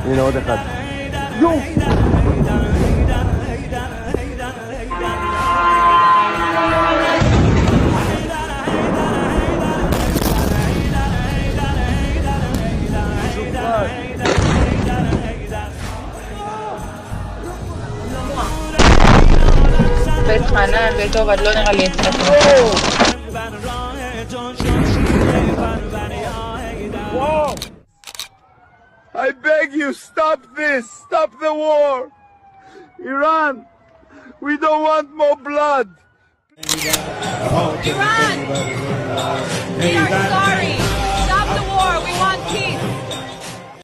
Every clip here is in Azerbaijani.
اینا دقت یو بتخنن به تو ولون قلیت I beg you, stop this! Stop the war! Iran, we don't want more blood! Iran, we are sorry. Stop the war. We want peace.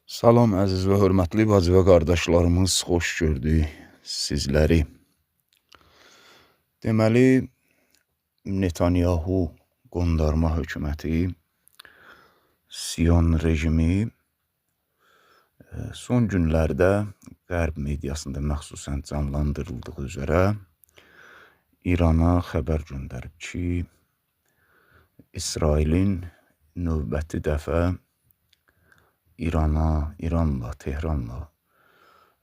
Salam əziz və hörmətli bacı və qardaşlarımız, xoş gördük sizləri. Deməli, Netanyahu qondarma hökuməti, Sion rejimi son günlərdə Qərb mediasında məxsusən canlandırıldığı üzərə İrana xəbər göndərib ki, İsrailin növbəti dəfə İranla, Tehranla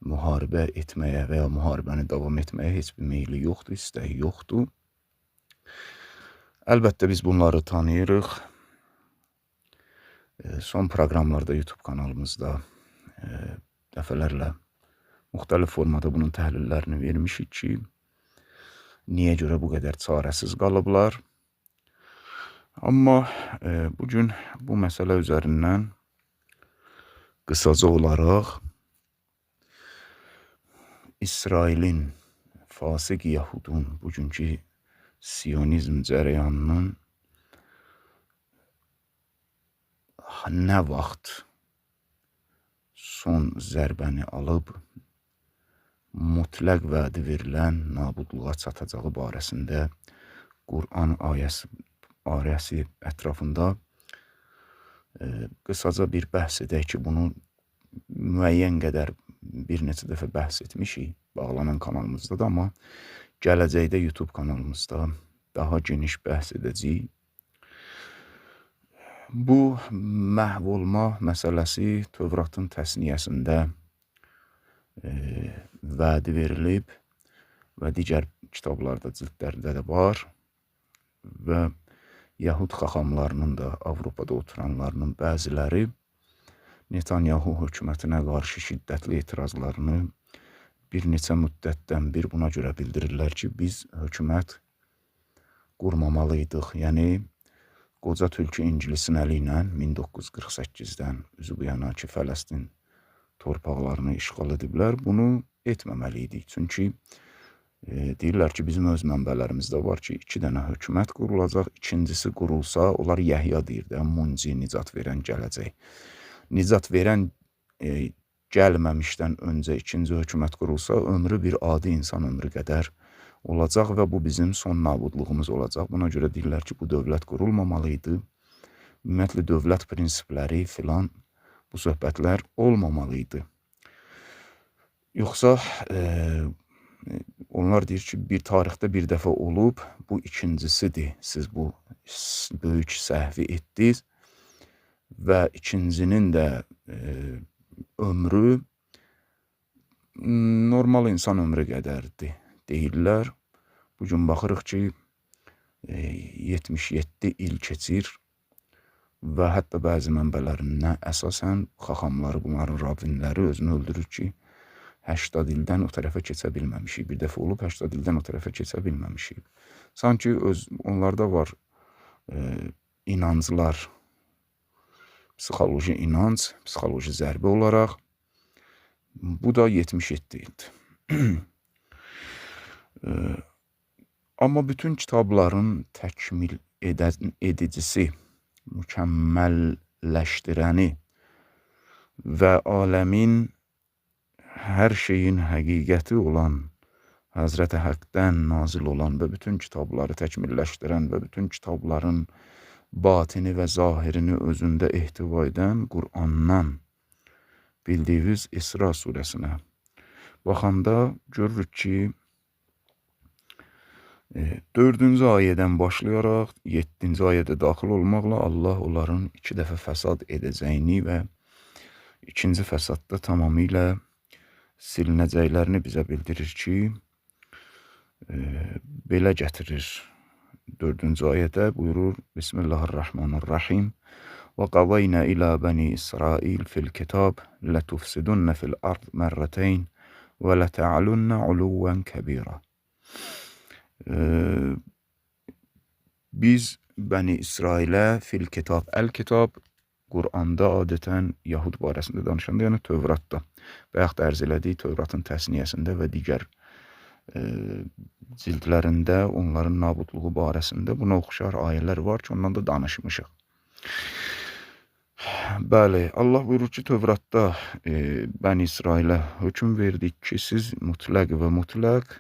müharibə etməyə və ya müharibəni davam etməyə heç bir meyli yoxdur, istəyi yoxdur. Əlbəttə biz bunları tanıyırıq. Son proqramlarda YouTube kanalımızda dəfələrlə müxtəlif formada bunun təhlillərini vermişik ki, niyə görə bu qədər çarəsiz qalıblar. Amma bugün bu məsələ üzərindən qısaca olaraq İsrailin, fasiq Yahudun, bugünkü Siyonizm cərəyanının nə vaxt son zərbəni alıb mütləq vədi verilən nabudluğa çatacağı barəsində Quran ayəsi ətrafında qısaca bir bəhs edək ki, bunu müəyyən qədər bir neçə dəfə bəhs etmişik bağlanan kanalımızda da, amma gələcəkdə YouTube kanalımızda daha geniş bəhs edəcəyik. Bu məhv olma məsələsi Tövratın təsniyəsində vədi verilib və digər kitablarda, cildlərdə də var və Yahud xaxamlarının da Avropada oturanlarının bəziləri Netanyahu hökumətinə qarşı şiddətli etirazlarını bir neçə müddətdən bir buna görə bildirirlər ki, biz hökumət qurmamalıydıq. Yəni, qoca tülkü İngilisin əli ilə 1948-dən üzü bu yana ki, Fələstin torpaqlarını işğal ediblər. Bunu etməməliydik. Çünki deyirlər ki, bizim öz mənbələrimizdə var ki, 2 dənə hökumət qurulacaq. İkincisi qurulsa, onlar Yəhya deyir də, munci, nicat verən gələcək. Nicat verən gəlməmişdən öncə ikinci hökumət qurulsa, ömrü bir adi insan ömrü qədər olacaq və bu bizim son nabudluğumuz olacaq. Buna görə deyirlər ki, bu dövlət qurulmamalıydı. Ümumiyyətlə, dövlət prinsipləri filan bu söhbətlər olmamalıydı. Yoxsa onlar deyir ki, bir tarixdə bir dəfə olub, bu ikincisidir. Siz bu böyük səhvi etdiniz və ikincinin də ömrü normal insan ömrü qədərdir deyirlər. Bugün baxırıq ki, 77 il keçir və hətta bəzi mənbələrindən əsasən xaxamları, bunların rabinləri özünü öldürür ki, 80 ildən o tərəfə keçə bilməmişik. Bir dəfə olub 80 ildən o tərəfə keçə bilməmişik. Sanki onlarda var inanclar, psixoloji inanc, psixoloji zərbə olaraq. Bu da 77 ildir. Amma bütün kitabların təkmil edicisi, mükəmməlləşdirəni və aləmin hər şeyin həqiqəti olan Həzrəti Həqdən nazil olan və bütün kitabları təkmilləşdirən və bütün kitabların batini və zahirini özündə ehtiva edən Qur'andan bildiyiniz İsra surəsinə baxanda görürük ki, 4-cü ayədən başlayaraq 7-ci ayədə daxil olmaqla Allah onların 2 dəfə fəsad edəcəyini və İkinci fəsadda tamamilə silinəcəklərini bizə bildirir ki, belə gətirir. 4-cü ayədə buyurur: Bismillahirrahmanirrahim. Və qadayna ilə bəni İsrail fil kitab lətufsidunnə fil ard mərrəteyn və lətəalunnə uluvvən kəbira. Biz Bəni İsrailə fil kitab, əl-kitab Quranda adətən Yahud barəsində danışanda, yəni Tövratda və yaxud da ərz elədiyi Tövratın təsniyəsində və digər cildlərində onların nabudluğu barəsində buna oxşar ayələr var ki, ondan da danışmışıq. Bəli, Allah buyurur ki, Tövratda Bəni İsrailə hökm verdik ki, siz mütləq və mütləq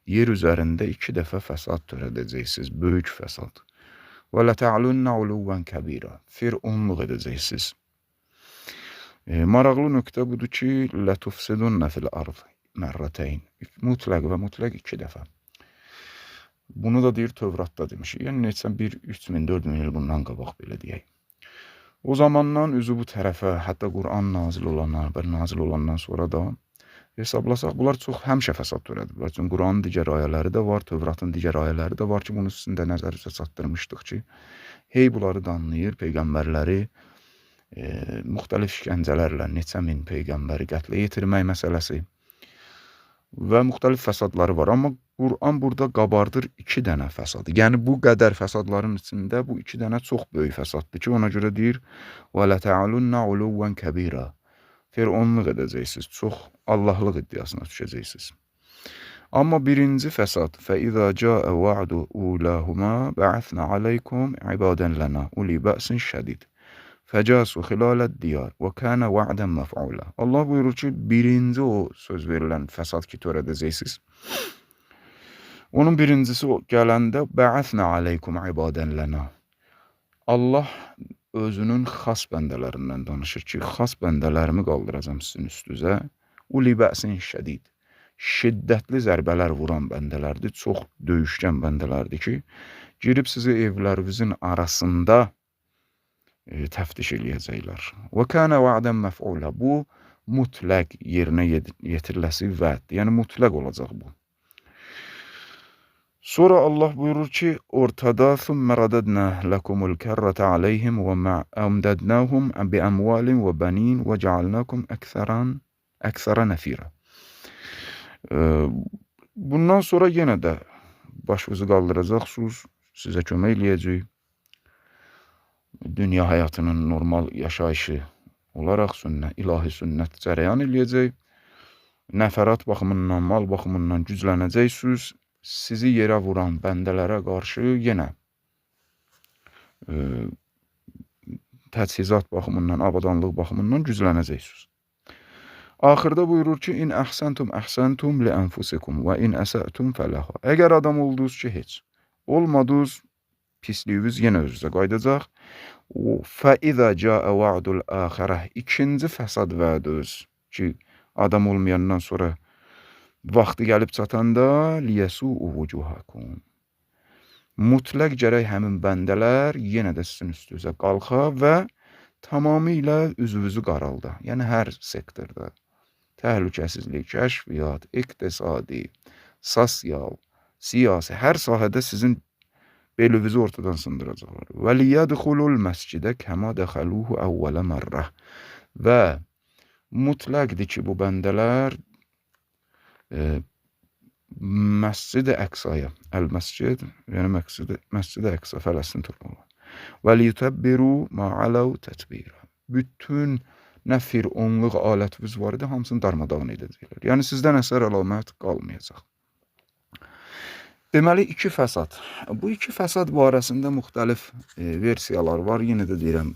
yer üzərində 2 dəfə fəsad törədəcəksiniz, böyük fəsad. Və lətəalunnə uluvvən kəbira, fir'onluq edəcəksiniz. Maraqlı nöqtə budur ki, lətufsidunnə fil ard mərrəteyn, mütləq və mütləq 2 dəfə. Bunu da deyir Tövratda demişik, yəni neçən 3000-4000 il bundan qabaq belə deyək. O zamandan üzü bu tərəfə, hətta Quran nazil olandan sonra da hesablasaq, bunlar çox həmişə fəsad törədiblər. Çünki Quranın digər ayələri də var, Tövratın digər ayələri də var ki, bunu sizin də nəzərinizə çatdırmışdıq ki, hey bunları danlayır, peyğəmbərləri müxtəlif işgəncələrlə neçə min peyğəmbəri qətlə yetirmək məsələsi və müxtəlif fəsadları var. Amma Quran burada qabardır 2 dənə fəsadı. Yəni bu qədər fəsadların içində bu 2 dənə çox böyük fəsaddır ki, ona görə deyir: "Və lətəalunnə uluvvən kəbira." Fir'onluq edəcəksiniz, çox Allahlıq iddiasına düşəcəksiniz. Amma birinci fəsad: "Fəizə cəə va'du ulahuma ba'athna aleykum ibadan lana uli ba'sin şədid. Fəcasu xilalət diyar və kana va'dan məf'ula." Allah buyurur ki, birinci o söz verilən fəsad ki, törədəcəksiniz. Onun birincisi gələndə ba'athna aleykum ibadan lana. Allah özünün xas bəndələrindən danışır ki, xas bəndələrimi qaldıracam sizin üstünüzə. Uli bəsin şədid. Şiddətli zərbələr vuran bəndələrdir, çox döyüşkən bəndələrdir ki, girib sizi evlərinizin arasında təftiş eləyəcəklər. Və kana va'dan məf'ula. Bu mütləq yerinə yetiriləsi vəddir. Yəni mütləq olacaq bu. Sonra Allah buyurur ki, ortada ثُمَّ رَدَدْنَا لَكُمُ الْكَرَّةَ عَلَيْهِمْ وَأَمْدَدْنَاهُمْ بِأَمْوَالٍ وَبَنِينَ وَجَعَلْنَاكُمْ أَكْثَرَ نَفِيرًا. Bundan sonra yenə də başınızı qaldıracaqsınız, sizə kömək eləyəcək. Dünya həyatının normal yaşayışı olaraq ilahi sünnət cərəyan eləyəcək. Nəfərat baxımından, mal baxımından güclənəcəksiniz. Sizi yerə vuran bəndələrə qarşı yenə təchizat baxımından, avadanlıq baxımından güclənəcəksiniz. Axırda buyurur ki, "İn əhsəntum li anfusikum və in əsətum fələha." Əgər adam oldunuz ki, heç olmadınız, pisliyiniz yenə özünüzə qayıdacaq. Fəizə cəə va'dul axirə. İkinci fəsad vədiniz ki, adam olmayandan sonra vaxtı gəlib çatanda liyəsu'u vucuhakum. Mütləq gərək həmin bəndələr yenə də sizin üstünüzə qalxa və tamamilə üzvünüzü qaralda. Yəni hər sektorda təhlükəsizlik, kəşfiyyat, iqtisadi, sosial, siyasi, hər sahədə sizin belinizi ortadan sındıracaqlar. Və liyədxulul məscidə kəma dəxəluhu əvvələ mərrə. Və mütləqdir ki, bu bəndələr Məscid-i Əqsaya, Əl-Məscid, yəni Məscid-i Əqsa, Fələstin torpağı. Və liyutəbbiru ma'aləv tətbirə. Bütün nə fir'onluq alətiniz var idi, hamısını darmadağın edəcəklər. Yəni sizdən əsər əlamət qalmayacaq. Deməli, 2 fəsad. Bu 2 fəsad barəsində müxtəlif versiyalar var. Yenə də deyirəm,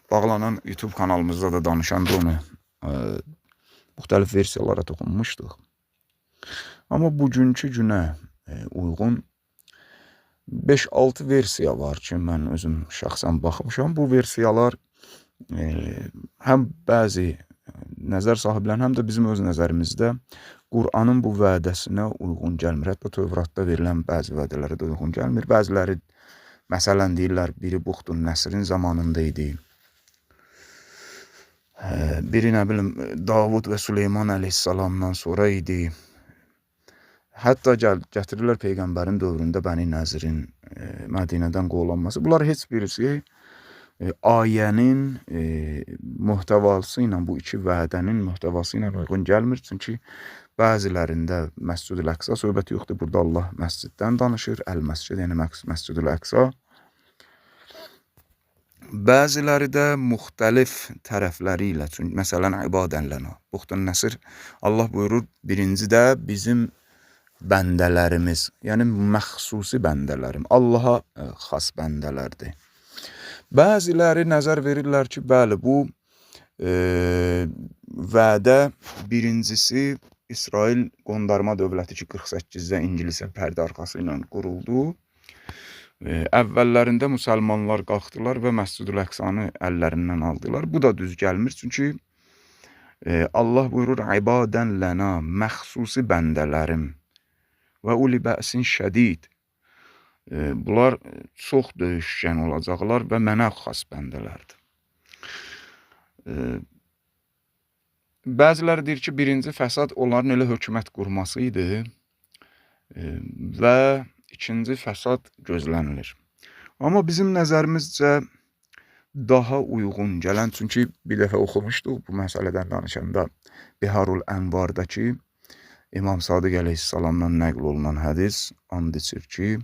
bağlanan YouTube kanalımızda da danışanda onu müxtəlif versiyalara toxunmuşduq. Amma bugünkü günə uyğun 5-6 versiya var ki, mən özüm şəxsən baxmışam. Bu versiyalar həm bəzi nəzər sahiblərin, həm də bizim öz nəzərimizdə Qur'anın bu vədəsinə uyğun gəlmir. Hətta Tövratda verilən bəzi vədələrə də uyğun gəlmir. Bəziləri, məsələn deyirlər, biri Buxtun Nəsrin zamanında idi. biri nə bilim Davud və Süleyman əleyhissalamdan sonra idi. Hətta gətirirlər Peyğəmbərin dövründə Bəni Nəzirin Mədinədən qovlanması. Bunlar heç birisi ayənin muhtəvası ilə, bu iki vədənin muhtəvası ilə uyğun gəlmir. Çünki bəzilərində Məscid-ül Əqsa söhbəti yoxdur. Burada Allah məsciddən danışır. Əl-Məscid, yəni Məscid-ül Əqsa. Bəziləri də müxtəlif tərəfləri ilə, çünki məsələn ibadən lənə. Buxtun Nəsir Allah buyurur, birinci də bizim bəndələrimiz, yəni məxsusi bəndələrim, Allaha xas bəndələrdir. Bəziləri nəzər verirlər ki, bəli, bu vədə birincisi İsrail qondarma dövləti ki, 48-də İngilisin pərdə arxası ilə quruldu. Əvvəllərində müsəlmanlar qalxdılar və Məscid-ül Əqsanı əllərindən aldılar. Bu da düz gəlmir, çünki Allah buyurur, ibadən lənə, məxsusi bəndələrim və uli bəsin şədid. Bunlar çox döyüşkən olacaqlar və mənə xas bəndələrdir. Bəziləri deyir ki, birinci fəsad onların elə hökumət qurması idi və ikinci fəsad gözlənilir. Amma bizim nəzərimizcə daha uyğun gələn, çünki bir dəfə oxumuşduq bu məsələdən danışanda Biharul Ənvardakı İmam Sadiq əleyhissalamdan nəql olunan hədis and içir ki,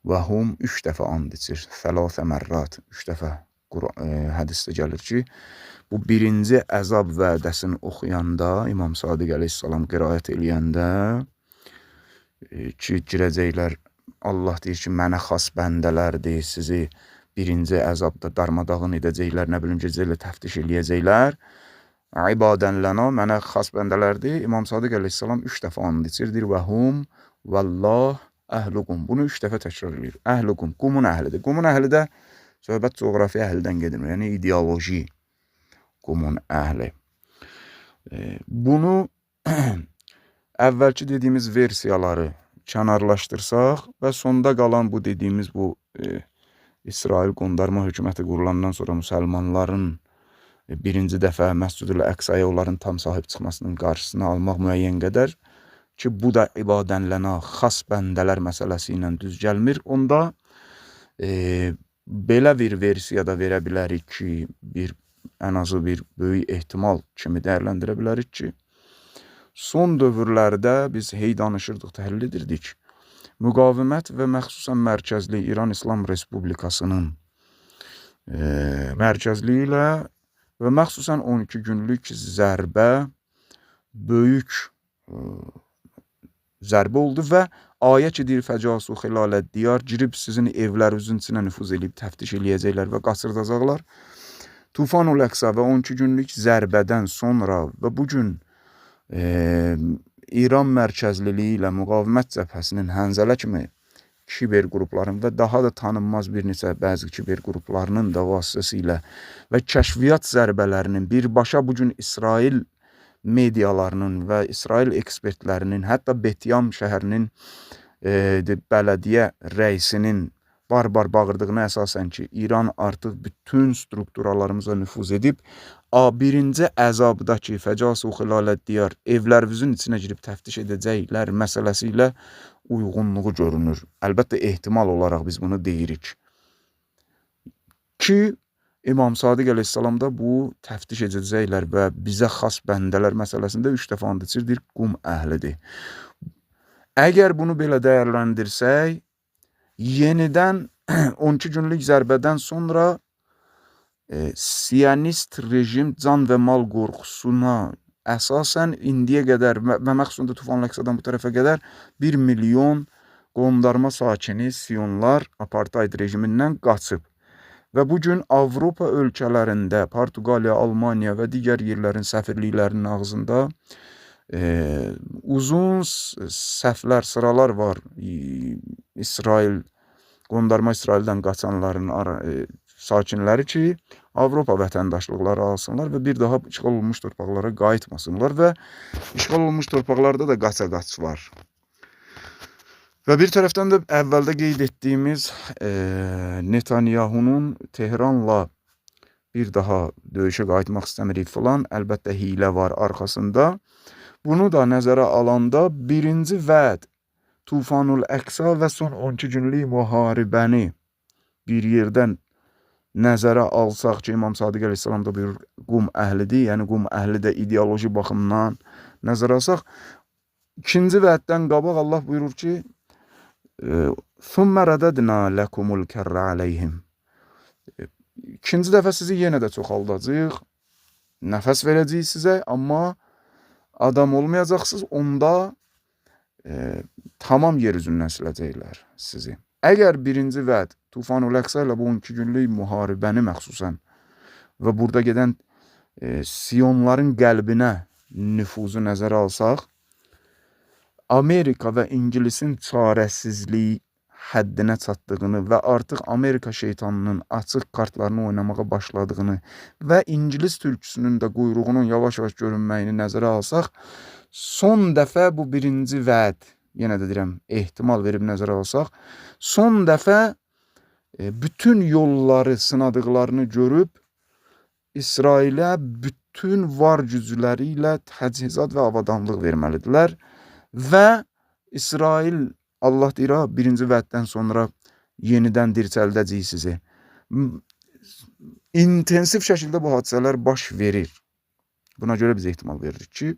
və hum 3 dəfə and içir, thələthə mərrat, 3 dəfə hədisdə gəlir ki, bu birinci əzab vədəsini oxuyanda, İmam Sadiq əleyhissalam qiraət eləyəndə ki, girəcəklər, Allah deyir ki, mənə xas bəndələrdir, sizi birinci əzabda darmadağın edəcəklər, nə bilim, gecələ təftiş eləyəcəklər, ibadən lənə, mənə xas bəndələrdir. İmam Sadiq əleyhissalam 3 dəfə and içirdir və hum vallah əhluqum. Bunu 3 dəfə təkrar edir. Əhluqum, qumun əhlidir. Qumun əhli də söhbət coğrafiya əhlidən gedilmir, yəni ideoloji qumun əhli. Bunu əvvəlki dediyimiz versiyaları kənarlaşdırsaq və sonda qalan bu dediyimiz bu İsrail qondarma hökuməti qurulandan sonra müsəlmanların birinci dəfə Məscid-ül Əqsaya onların tam sahib çıxmasının qarşısını almaq müəyyən qədər ki, bu da ibadən lənə xas bəndələr məsələsi ilə düz gəlmir. Onda belə bir versiyada verə bilərik ki, ən azı bir böyük ehtimal kimi dəyərləndirə bilərik ki, son dövrlərdə biz hey danışırdıq, təhlil edirdik. Müqavimət və məxsusən mərkəzli İran İslam Respublikasının mərkəzliyi ilə və məxsusən 12 günlük zərbə böyük zərbə oldu və ayə ki, deyir, fəcasu xilalət diyar, girib sizin evlərinizin içinə nüfuz edib təftiş eləyəcəklər və qasırdacaqlar. Tufanul Əqsa və 12 günlük zərbədən sonra və bugün İran mərkəzliliyi ilə müqavimət cəbhəsinin Hənzələ kimi kiber qrupların və daha da tanınmaz bir neçə bəzi kiber qruplarının da vasitəsilə və kəşfiyyat zərbələrinin birbaşa bugün İsrail medialarının və İsrail ekspertlərinin, hətta Betyam şəhərinin bələdiyyə rəisinin barbar bağırdığına əsasən ki, İran artıq bütün strukturalarımıza nüfuz edib, birinci əzabdakı fəcasu xilalət diyar evlərimizin içinə girib təftiş edəcəklər məsələsi ilə uyğunluğu görünür. Əlbəttə, ehtimal olaraq biz bunu deyirik ki, İmam Sadiq əleyhissalam da bu təftiş edəcəklər və bizə xas bəndələr məsələsində 3 dəfə and içirdir, qum əhlidir. Əgər bunu belə dəyərləndirsək, yenidən 12 günlük zərbədən sonra Siyonist rejim can və mal qorxusuna əsasən indiyə qədər və məxsusən də Tufanul Əqsadan bu tərəfə qədər 1 milyon qondarma sakini Siyonlar apartheid rejimindən qaçıb. Və bugün Avropa ölkələrində, Portuqaliya, Almaniya və digər yerlərin səfirliklərinin ağzında uzun səhvlər, sıralar var. İsrail, qondarma İsraildən qaçanların sakinləri ki, Avropa vətəndaşlıqları alsınlar və bir daha işğal olunmuş torpaqlara qayıtmasınlar və işğal olunmuş torpaqlarda da qaça-qaç var. Və bir tərəfdən də əvvəldə qeyd etdiyimiz Netanyahunun Tehranla bir daha döyüşə qayıtmaq istəmirik filan. Əlbəttə hiylə var arxasında. Bunu da nəzərə alanda birinci vəd Tufanul Əqsa və son 12 günlük müharibəni bir yerdən nəzərə alsaq ki, İmam Sadiq əleyhissalam da buyurur, qum əhlidir, yəni qum əhli də ideoloji baxımdan nəzərə alsaq, ikinci vəddən qabaq Allah buyurur ki, ثُمَّ رَدَدْنَا لَكُمُ الْكَرَّ عَلَيْهِمْ İkinci dəfə sizi yenə də çoxaldacaq, nəfəs verəcəyik sizə, amma adam olmayacaqsınız, onda tamam yer üzündən siləcəklər sizi. Əgər birinci vəd Tufanul Əqsa ilə bu 12 günlük müharibəni məxsusən və burada gedən Siyonların qəlbinə nüfuzu nəzərə alsaq, Amerika və İngilisin çarəsizliyi həddinə çatdığını və artıq Amerika şeytanının açıq kartlarını oynamağa başladığını və İngilis tülküsünün də quyruğunun yavaş-yavaş görünməyini nəzərə alsaq, son dəfə bu birinci vəd, yenə də deyirəm, ehtimal verib nəzərə alsaq, son dəfə bütün yolları sınadıqlarını görüb, İsrailə bütün var gücləri ilə təchizat və avadanlıq verməlidirlər və İsrail, Allah deyir, birinci vəddən sonra yenidən dirçəldəcək sizi. İntensiv şəkildə bu hadisələr baş verir. Buna görə biz ehtimal veririk ki,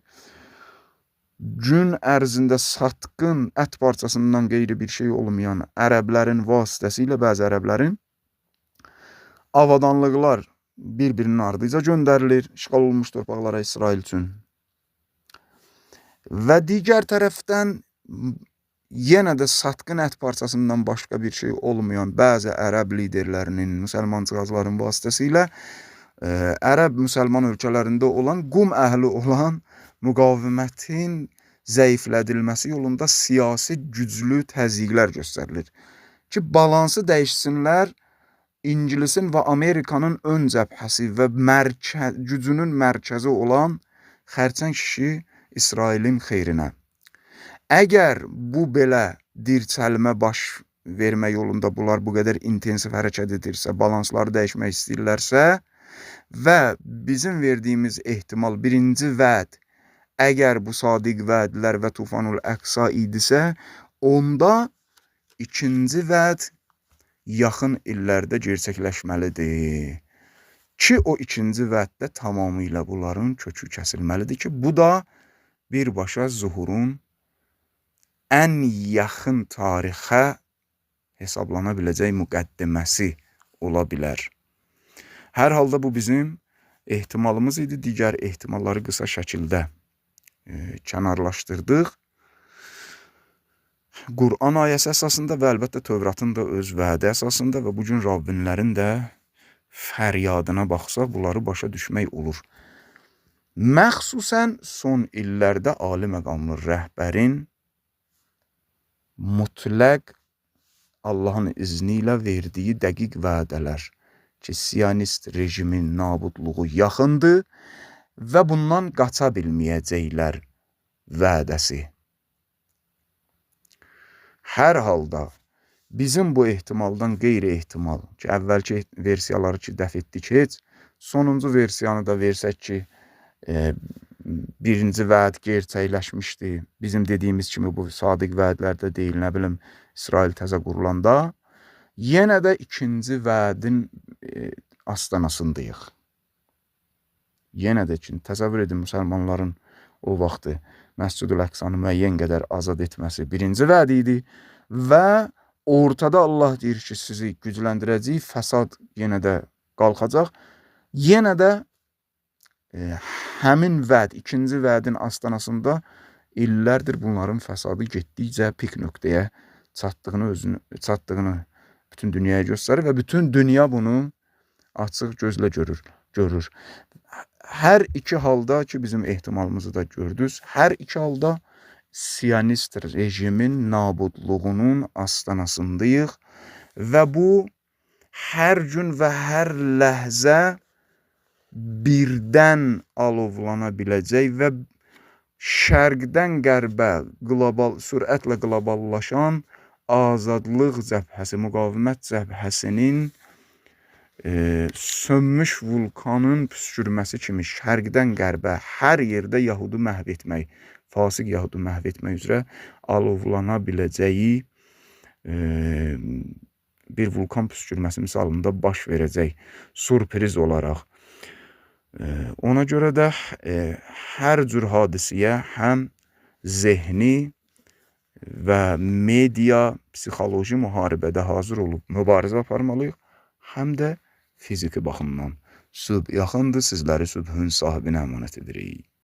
gün ərzində satqın ət parçasından qeyri bir şey olmayan ərəblərin vasitəsilə bəzi ərəblərin avadanlıqlar bir-birinin ardıca göndərilir, işğal olunmuş torpaqlara İsrail üçün. Və digər tərəfdən yenə də satqın ət parçasından başqa bir şey olmayan bəzi ərəb liderlərinin, müsəlmancığazların vasitəsilə ərəb müsəlman ölkələrində olan, qum əhli olan müqavimətin zəiflədilməsi yolunda siyasi güclü təzyiqlər göstərilir. Ki, balansı dəyişsinlər, İngilisin və Amerikanın ön cəbhəsi və gücünün mərkəzi olan xərçəng kişi İsrailin xeyrinə. Əgər bu belə dirçəlmə baş vermə yolunda bunlar bu qədər intensiv hərəkət edirsə, balansları dəyişmək istəyirlərsə və bizim verdiyimiz ehtimal birinci vəd, əgər bu sadiq vədlər və Tufanul Əqsa idisə, onda ikinci vəd yaxın illərdə gerçəkləşməlidir. Ki, o ikinci vəddə tamamilə bunların kökü kəsilməlidir ki, bu da birbaşa zuhurun ən yaxın tarixə hesablana biləcək müqəddiməsi ola bilər. Hər halda bu bizim ehtimalımız idi. Digər ehtimalları qısa şəkildə kənarlaşdırdıq. Quran ayəsi əsasında və əlbəttə Tövratın da öz vədi əsasında və bugün Rabbinlərin də fəryadına baxsaq, bunları başa düşmək olur. Məxsusən son illərdə ali məqamlı rəhbərin mütləq Allahın izni ilə verdiyi dəqiq vədələr ki, siyonist rejimin nabudluğu yaxındır və bundan qaça bilməyəcəklər vədəsi. Hər halda bizim bu ehtimaldan qeyri-ehtimal ki, əvvəlki versiyaları ki, dəf etdik heç, sonuncu versiyanı da versək ki, birinci vəd gerçəkləşmişdi. Bizim dediyimiz kimi bu sadiq vədlərdə deyil, nə bilim, İsrail təzə qurulanda, yenə də ikinci vədin astanasındayıq. Yenə də ki, təsəvvür edin, müsəlmanların o vaxtı Məscid-ül Əqsanı müəyyən qədər azad etməsi birinci vəd idi və ortada Allah deyir ki, sizi gücləndirəcək, fəsad yenə də qalxacaq. Yenə də həmin vəd, ikinci vədin astanasında illərdir bunların fəsadı getdikcə pik nöqtəyə çatdığını bütün dünyaya göstərir və bütün dünya bunu açıq gözlə görür. Hər iki halda ki, bizim ehtimalımızı da gördünüz, hər iki halda siyonist rejimin nabudluğunun astanasındayıq və bu hər gün və hər ləhzə birdən alovlana biləcək və şərqdən qərbə sürətlə qloballaşan azadlıq cəbhəsi, müqavimət cəbhəsinin sönmüş vulkanın püskürməsi kimi şərqdən qərbə hər yerdə Yahudu məhv etmək, fasiq Yahudu məhv etmək üzrə alovlana biləcəyi bir vulkan püskürməsi misalında baş verəcək sürpriz olaraq. Ona görə də hər cür hadisiyə həm zehni və media, psixoloji müharibədə hazır olub mübarizə aparmalıyıq, həm də fiziki baxımdan. Sübh yaxındır, sizləri sübhün sahibinə əmanət edirik.